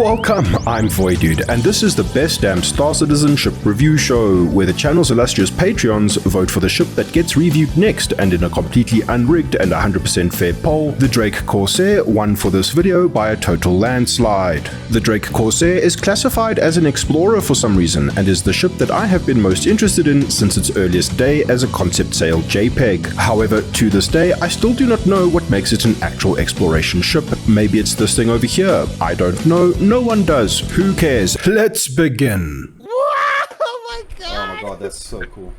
Welcome, I'm Voidude, and this is the best damn Star Citizen ship review show, where the channel's illustrious Patreons vote for the ship that gets reviewed next, and in a completely unrigged and 100% fair poll, the Drake Corsair won for this video by a total landslide. The Drake Corsair is classified as an explorer for some reason, and is the ship that I have been most interested in since its earliest day as a concept sail JPEG. However, to this day, I still do not know what makes it an actual exploration ship. Maybe it's this thing over here. I don't know. No one does. Who cares? Let's begin. Oh my god! Oh my god, that's so cool.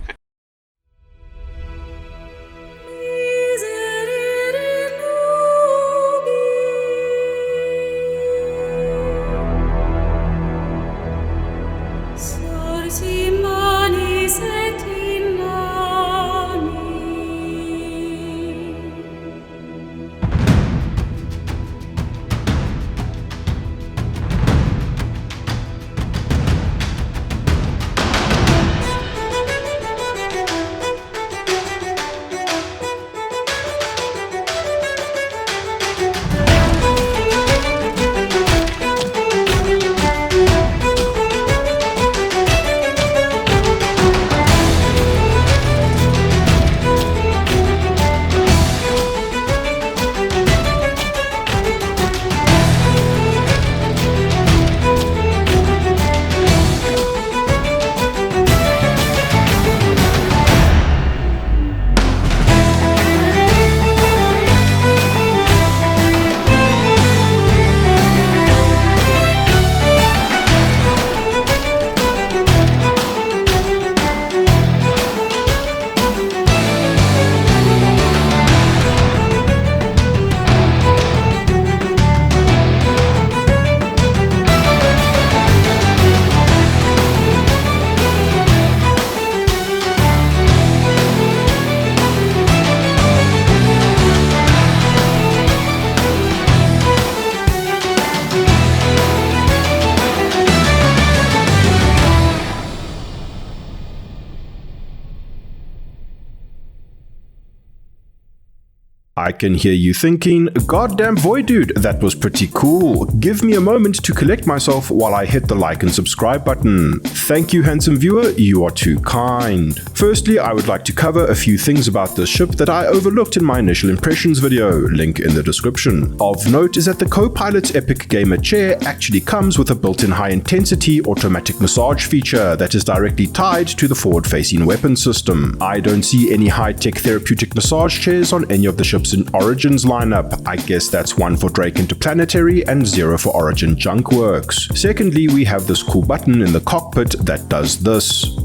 I can hear you thinking, goddamn Voidude, that was pretty cool. Give me a moment to collect myself while I hit the like and subscribe button. Thank you, handsome viewer, you are too kind. Firstly, I would like to cover a few things about this ship that I overlooked in my initial impressions video, link in the description. Of note is that the co-pilot's Epic Gamer chair actually comes with a built-in high-intensity automatic massage feature that is directly tied to the forward-facing weapon system. I don't see any high-tech therapeutic massage chairs on any of the ship's in Origins lineup. I guess that's 1 for Drake Interplanetary and 0 for Origin Junkworks. Secondly, we have this cool button in the cockpit that does this.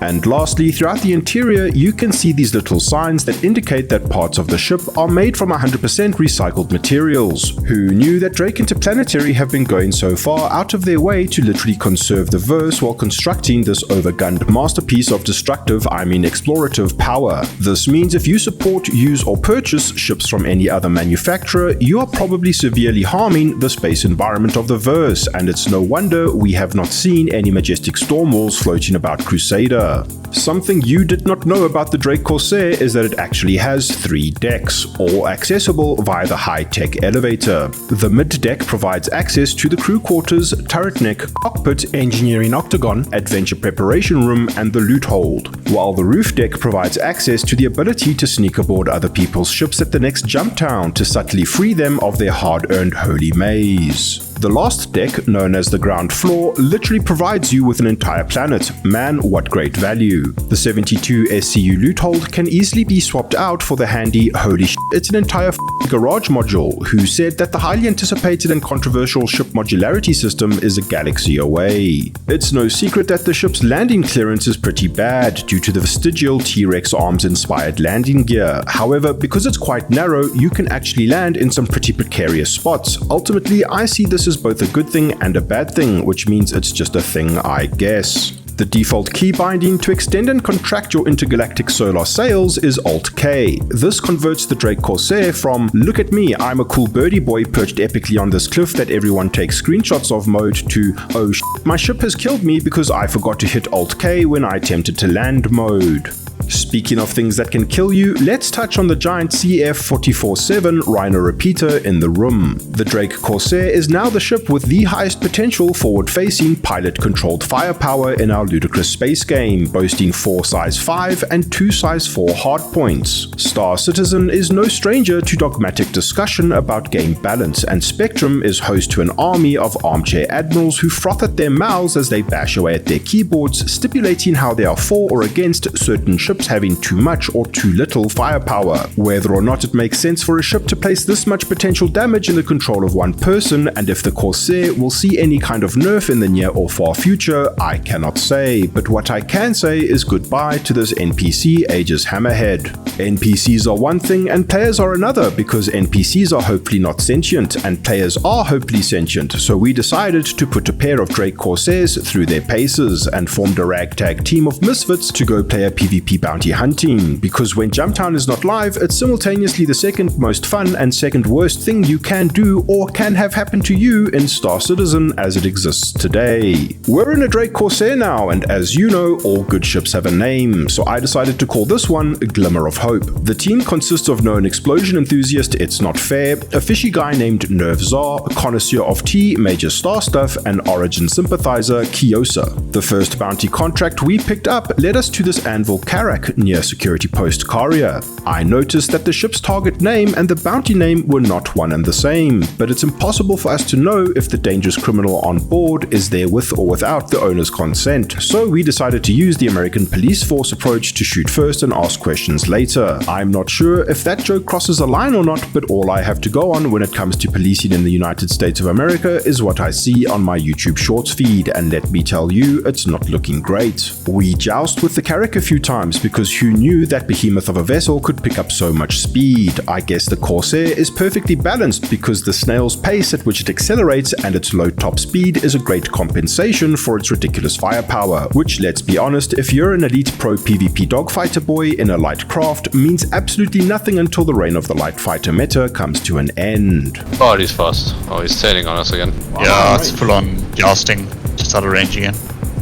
And lastly, throughout the interior, you can see these little signs that indicate that parts of the ship are made from 100% recycled materials. Who knew that Drake Interplanetary have been going so far out of their way to literally conserve the verse while constructing this overgunned masterpiece of destructive, explorative power. This means if you support, use or purchase ships from any other manufacturer, you are probably severely harming the space environment of the verse, and it's no wonder we have not seen any majestic storm walls floating about Crusader. Something you did not know about the Drake Corsair is that it actually has 3 decks, all accessible via the high-tech elevator. The mid-deck provides access to the crew quarters, turret neck, cockpit, engineering octagon, adventure preparation room, and the loot hold, while the roof deck provides access to the ability to sneak aboard other people's ships at the next jump town to subtly free them of their hard-earned holy maze. The last deck, known as the ground floor, literally provides you with an entire planet. Man, what great value. The 72 SCU loot hold can easily be swapped out for the handy holy shit, it's an entire garage module, who said that the highly anticipated and controversial ship modularity system is a galaxy away. It's no secret that the ship's landing clearance is pretty bad due to the vestigial T-Rex arms inspired landing gear. However, because it's quite narrow, you can actually land in some pretty precarious spots. Ultimately, I see this as both a good thing and a bad thing, which means it's just a thing, I guess. The default key binding to extend and contract your intergalactic solar sails is Alt-K. This converts the Drake Corsair from "look at me, I'm a cool birdie boy perched epically on this cliff that everyone takes screenshots of" mode to "oh shit, my ship has killed me because I forgot to hit Alt-K when I attempted to land" mode. Speaking of things that can kill you, let's touch on the giant CF-44-7 Rhino repeater in the room. The Drake Corsair is now the ship with the highest potential forward-facing pilot-controlled firepower in our ludicrous space game, boasting 4 size 5 and 2 size 4 hardpoints. Star Citizen is no stranger to dogmatic discussion about game balance, and Spectrum is host to an army of armchair admirals who froth at their mouths as they bash away at their keyboards, stipulating how they are for or against certain ships having too much or too little firepower. Whether or not it makes sense for a ship to place this much potential damage in the control of one person, and if the Corsair will see any kind of nerf in the near or far future, I cannot say, but what I can say is goodbye to this NPC ages hammerhead. NPCs are one thing and players are another, because NPCs are hopefully not sentient and players are hopefully sentient, so we decided to put a pair of Drake Corsairs through their paces and formed a ragtag team of misfits to go play a PvP bounty hunting, because when Jumptown is not live, it's simultaneously the second most fun and second worst thing you can do or can have happen to you in Star Citizen as it exists today. We're in a Drake Corsair now, and as you know, all good ships have a name, so I decided to call this one Glimmer of Hope. The team consists of known explosion enthusiast It's Not Fair, a fishy guy named Nerve Czar, a connoisseur of tea, Major Star Stuff, and Origin sympathizer Kiosa. The first bounty contract we picked up led us to this Anvil Carrack near Security Post Karia. I noticed that the ship's target name and the bounty name were not one and the same, but it's impossible for us to know if the dangerous criminal on board is there with or without the owner's consent, so we decided to use the American police force approach to shoot first and ask questions later. I'm not sure if that joke crosses a line or not, but all I have to go on when it comes to policing in the United States of America is what I see on my YouTube Shorts feed, and let me tell you, it's not looking great. We joust with the Carrack a few times because who knew that behemoth of a vessel could pick up so much speed? I guess the Corsair is perfectly balanced because the snail's pace at which it accelerates and its low top speed is a great compensation for its ridiculous firepower, which, let's be honest, if you're an elite pro PvP dogfighter boy in a light craft, means absolutely nothing until the reign of the light fighter meta comes to an end. Oh, he's fast. Oh, he's sailing on us again. Wow, yeah, it's full on jousting, just out of range again.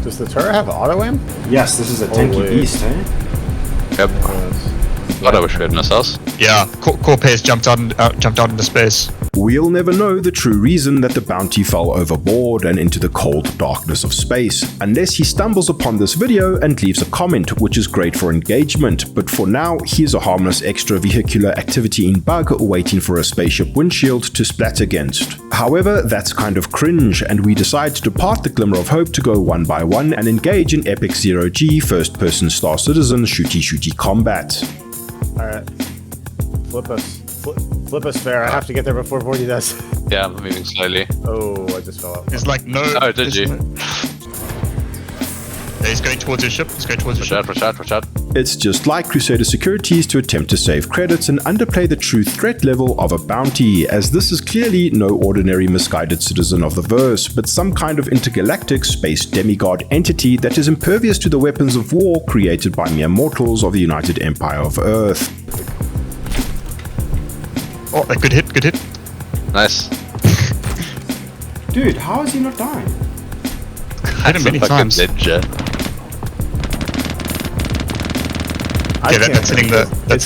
Does the turret have auto aim? Yes, this is a tanky beast, eh? Yep. Thought I was shooting ourselves. Yeah, Corsair's jumped out into space. We'll never know the true reason that the bounty fell overboard and into the cold darkness of space, unless he stumbles upon this video and leaves a comment, which is great for engagement, but for now, here's a harmless extravehicular activity in bug waiting for a spaceship windshield to splat against. However, that's kind of cringe, and we decide to depart the Glimmer of Hope to go one by one and engage in epic zero-G first-person Star Citizen shooty combat. Alright. Flip us fair. I have to get there before 40 does. Yeah, I'm moving slowly. Oh, I just fell out. It's like no. Oh, did you? Yeah, he's going towards his ship. Watch out. It's just like Crusader Securities to attempt to save credits and underplay the true threat level of a bounty, as this is clearly no ordinary misguided citizen of the verse, but some kind of intergalactic space demigod entity that is impervious to the weapons of war created by mere mortals of the United Empire of Earth. Oh, a good hit. Nice. Dude, how is he not dying? Hit him many times. Ninja. Okay, that's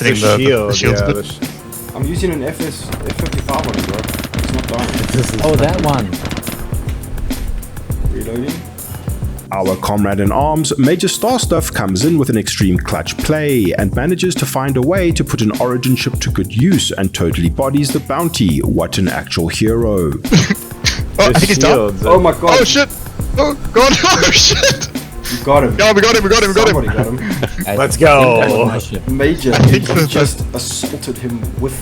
hitting the shield. Yeah, I'm using an F55 on it, bro. It's not dying. Oh, that one. Reloading. Our comrade in arms, Major Star Stuff, comes in with an extreme clutch play and manages to find a way to put an Origin ship to good use and totally bodies the bounty. What an actual hero. I think he's done. Oh my god. Oh shit! Oh god! Oh shit! You got him. Yeah, we got him. Somebody got him. Let's go. Major, you just assaulted him with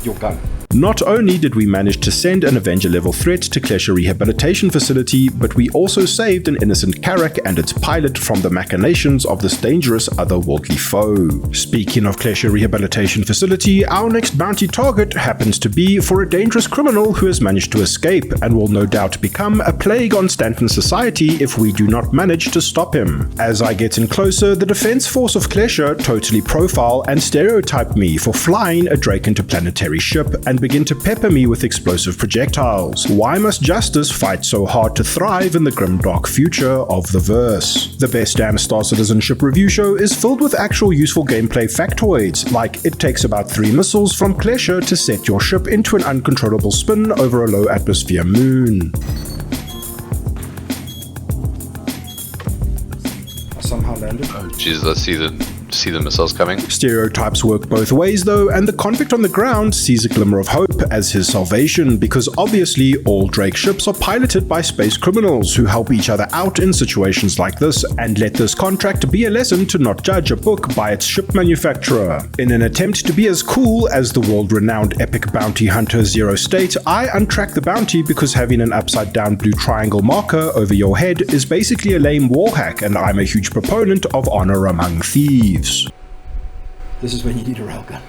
your gun. Not only did we manage to send an Avenger-level threat to Klesha Rehabilitation Facility, but we also saved an innocent Carrack and its pilot from the machinations of this dangerous otherworldly foe. Speaking of Klesha Rehabilitation Facility, our next bounty target happens to be for a dangerous criminal who has managed to escape and will no doubt become a plague on Stanton society if we do not manage to stop him. As I get in closer, the defense force of Klesha totally profile and stereotype me for flying a Drake interplanetary ship and and begin to pepper me with explosive projectiles. Why must justice fight so hard to thrive in the grimdark future of the verse? The Best Damn Star Citizen Ship Review Show is filled with actual useful gameplay factoids, like it takes about 3 missiles from Klesher to set your ship into an uncontrollable spin over a low atmosphere moon. Somehow landed. Oh Jesus, I see the missiles coming. Stereotypes work both ways though, and the convict on the ground sees a glimmer of hope as his salvation, because obviously all Drake ships are piloted by space criminals who help each other out in situations like this, and let this contract be a lesson to not judge a book by its ship manufacturer. In an attempt to be as cool as the world-renowned epic bounty hunter Zero State, I untrack the bounty because having an upside-down blue triangle marker over your head is basically a lame wall hack, and I'm a huge proponent of honor among thieves. This is when you need a railgun.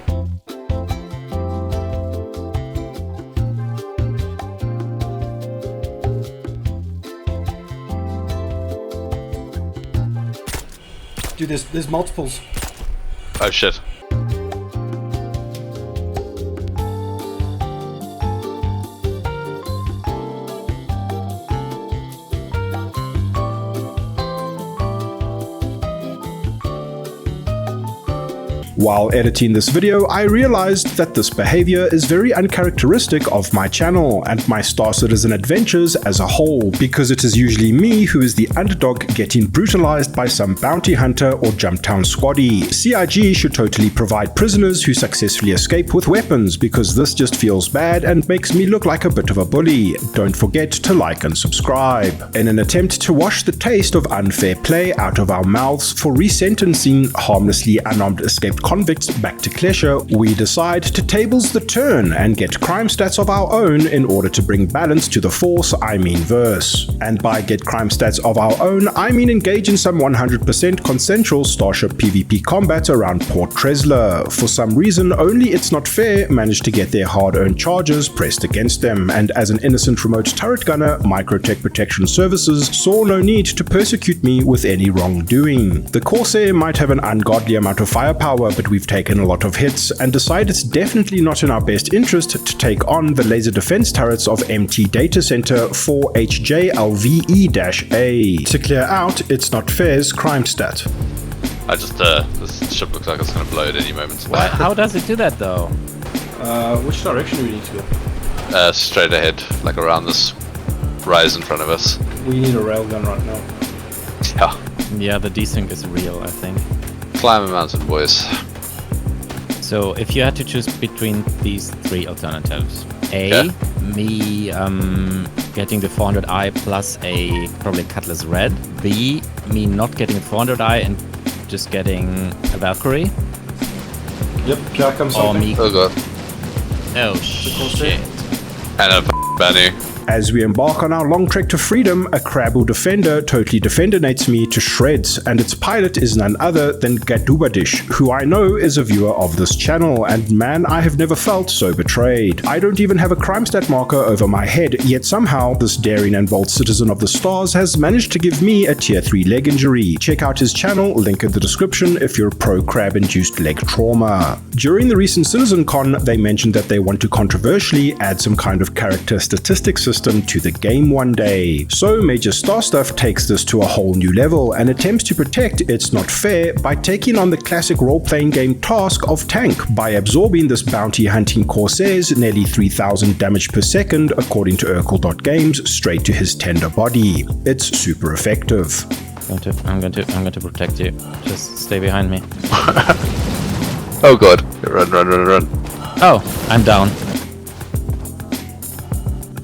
Dude, there's multiples. Oh shit. While editing this video, I realized that this behavior is very uncharacteristic of my channel and my Star Citizen adventures as a whole, because it is usually me who is the underdog getting brutalized by some bounty hunter or Jumptown squaddie. CIG should totally provide prisoners who successfully escape with weapons, because this just feels bad and makes me look like a bit of a bully. Don't forget to like and subscribe. In an attempt to wash the taste of unfair play out of our mouths for resentencing harmlessly unarmed escaped convicts back to Klesher, we decide to tables the turn and get crime stats of our own in order to bring balance to the force, I mean verse. And by get crime stats of our own, I mean engage in some 100% consensual Starship PvP combat around Port Tresla. For some reason, only It's Not Fair managed to get their hard-earned charges pressed against them, and as an innocent remote turret gunner, Microtech Protection Services saw no need to persecute me with any wrongdoing. The Corsair might have an ungodly amount of firepower, but we've taken a lot of hits and decide it's definitely not in our best interest to take on the laser defense turrets of MT Data Center 4HJLVE-A. To clear out It's Not Fair's crime stat. I just, this ship looks like it's gonna blow at any moment. How does it do that though? Which direction do we need to go? Straight ahead, like around this rise in front of us. We need a railgun right now. Yeah. Yeah, the desync is real, I think. Climb a mountain, boys. So if you had to choose between these 3 alternatives, A, Yeah. me getting the 400i plus a probably Cutlass Red, B, me not getting a 400i and just getting a Valkyrie, Yep, here comes or something. me... Oh god. Oh shit. And a Banu. As we embark on our long trek to freedom, a Krabu defender totally defendinates me to shreds, and its pilot is none other than Gadubadish, who I know is a viewer of this channel, and man, I have never felt so betrayed. I don't even have a crime stat marker over my head, yet somehow this daring and bold citizen of the stars has managed to give me a tier 3 leg injury. Check out his channel, link in the description if you're pro-crab-induced leg trauma. During the recent Citizen Con, they mentioned that they want to controversially add some kind of character statistics system to the game one day. So Major Star Stuff takes this to a whole new level and attempts to protect It's Not Fair by taking on the classic role-playing game task of tank by absorbing this bounty hunting Corsair's nearly 3000 damage per second, according to Urkel.games, straight to his tender body. It's super effective. I'm going to protect you. Just stay behind me. Oh god. Run. Oh, I'm down.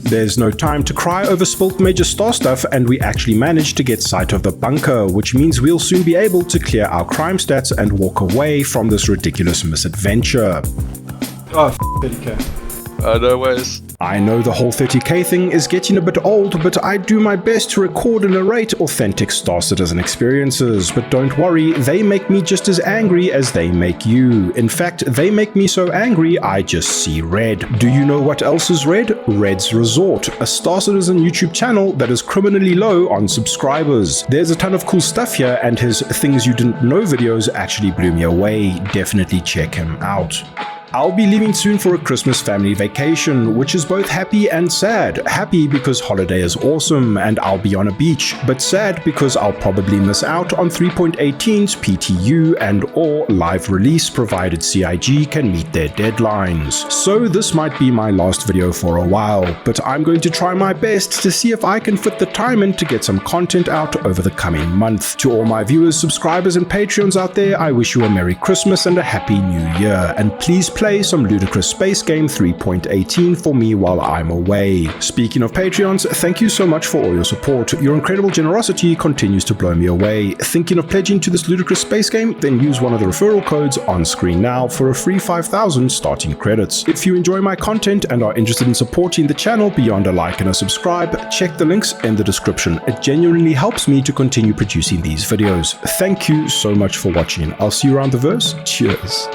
There's no time to cry over spilt Major Star Stuff, and we actually managed to get sight of the bunker, which means we'll soon be able to clear our crime stats and walk away from this ridiculous misadventure. Oh, 30k. No ways. I know the whole 30k thing is getting a bit old, but I do my best to record and narrate authentic Star Citizen experiences. But don't worry, they make me just as angry as they make you. In fact, they make me so angry I just see red. Do you know what else is red? Red's Resort, a Star Citizen YouTube channel that is criminally low on subscribers. There's a ton of cool stuff here, and his Things You Didn't Know videos actually blew me away. Definitely check him out. I'll be leaving soon for a Christmas family vacation, which is both happy and sad. Happy because holiday is awesome and I'll be on a beach, but sad because I'll probably miss out on 3.18's PTU and or live release provided CIG can meet their deadlines. So this might be my last video for a while, but I'm going to try my best to see if I can fit the time in to get some content out over the coming month. To all my viewers, subscribers and Patreons out there, I wish you a Merry Christmas and a Happy New Year, and please play some ludicrous space game 3.18 for me while I'm away. Speaking of Patreons, thank you so much for all your support. Your incredible generosity continues to blow me away. Thinking of pledging to this ludicrous space game? Then use one of the referral codes on screen now for a free 5,000 starting credits. If you enjoy my content and are interested in supporting the channel beyond a like and a subscribe, check the links in the description. It genuinely helps me to continue producing these videos. Thank you so much for watching. I'll see you around the verse. Cheers.